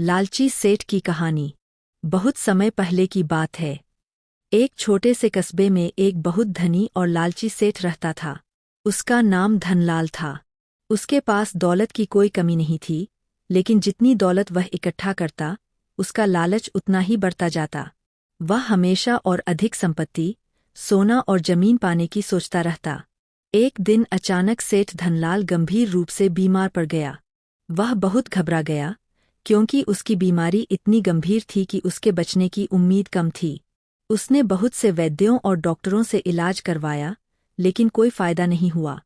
लालची सेठ की कहानी। बहुत समय पहले की बात है। एक छोटे से कस्बे में एक बहुत धनी और लालची सेठ रहता था। उसका नाम धनलाल था। उसके पास दौलत की कोई कमी नहीं थी, लेकिन जितनी दौलत वह इकट्ठा करता, उसका लालच उतना ही बढ़ता जाता। वह हमेशा और अधिक संपत्ति, सोना और जमीन पाने की सोचता रहता। एक दिन अचानक सेठ धनलाल गंभीर रूप से बीमार पड़ गया। वह बहुत घबरा गया, क्योंकि उसकी बीमारी इतनी गंभीर थी कि उसके बचने की उम्मीद कम थी। उसने बहुत से वैद्यों और डॉक्टरों से इलाज करवाया, लेकिन कोई फायदा नहीं हुआ।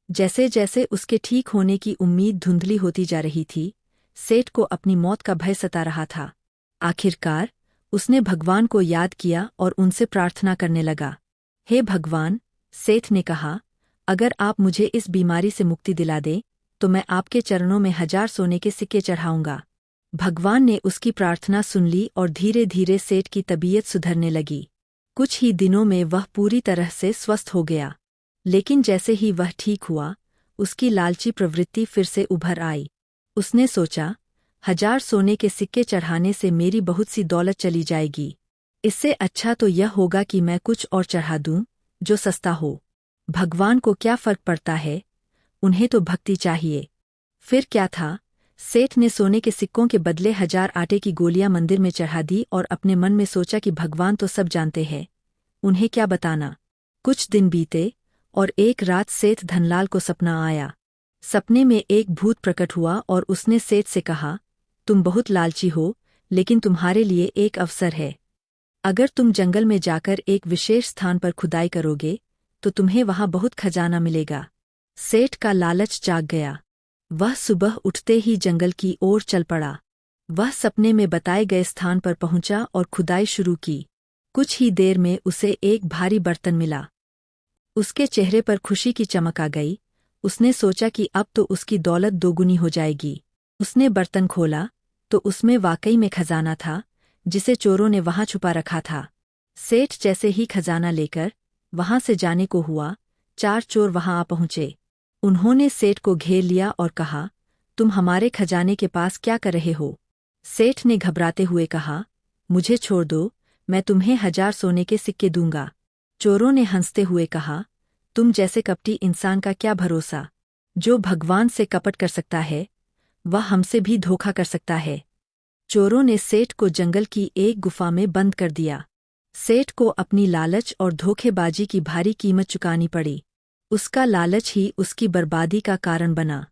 जैसे जैसे उसके ठीक होने की उम्मीद धुंधली होती जा रही थी, सेठ को अपनी मौत का भय सता रहा था। आखिरकार उसने भगवान को याद किया और उनसे प्रार्थना करने लगा। हे भगवान, सेठ ने कहा, अगर आप मुझे इस बीमारी से मुक्ति दिला दें, तो मैं आपके चरणों में 1000 सोने के सिक्के चढ़ाऊंगा। भगवान ने उसकी प्रार्थना सुन ली और धीरे धीरे सेठ की तबीयत सुधरने लगी। कुछ ही दिनों में वह पूरी तरह से स्वस्थ हो गया। लेकिन जैसे ही वह ठीक हुआ, उसकी लालची प्रवृत्ति फिर से उभर आई। उसने सोचा, 1000 सोने के सिक्के चढ़ाने से मेरी बहुत सी दौलत चली जाएगी। इससे अच्छा तो यह होगा कि मैं कुछ और चढ़ा दूं, जो सस्ता हो। भगवान को क्या फर्क पड़ता है, उन्हें तो भक्ति चाहिए। फिर क्या था, सेठ ने सोने के सिक्कों के बदले 1000 आटे की गोलियां मंदिर में चढ़ा दी और अपने मन में सोचा कि भगवान तो सब जानते हैं, उन्हें क्या बताना। कुछ दिन बीते और एक रात सेठ धनलाल को सपना आया। सपने में एक भूत प्रकट हुआ और उसने सेठ से कहा, तुम बहुत लालची हो, लेकिन तुम्हारे लिए एक अवसर है। अगर तुम जंगल में जाकर एक विशेष स्थान पर खुदाई करोगे, तो तुम्हें वहां बहुत खजाना मिलेगा। सेठ का लालच जाग गया। वह सुबह उठते ही जंगल की ओर चल पड़ा। वह सपने में बताए गए स्थान पर पहुंचा और खुदाई शुरू की। कुछ ही देर में उसे एक भारी बर्तन मिला। उसके चेहरे पर खुशी की चमक आ गई। उसने सोचा कि अब तो उसकी दौलत दोगुनी हो जाएगी। उसने बर्तन खोला तो उसमें वाकई में खजाना था, जिसे चोरों ने वहां छुपा रखा था। सेठ जैसे ही खजाना लेकर वहां से जाने को हुआ, 4 चोर वहां आ पहुंचे। उन्होंने सेठ को घेर लिया और कहा, तुम हमारे खजाने के पास क्या कर रहे हो? सेठ ने घबराते हुए कहा, मुझे छोड़ दो, मैं तुम्हें 1000 सोने के सिक्के दूंगा। चोरों ने हंसते हुए कहा, तुम जैसे कपटी इंसान का क्या भरोसा? जो भगवान से कपट कर सकता है, वह हमसे भी धोखा कर सकता है। चोरों ने सेठ को जंगल की एक गुफा में बंद कर दिया। सेठ को अपनी लालच और धोखेबाजी की भारी कीमत चुकानी पड़ी। उसका लालच ही उसकी बर्बादी का कारण बना।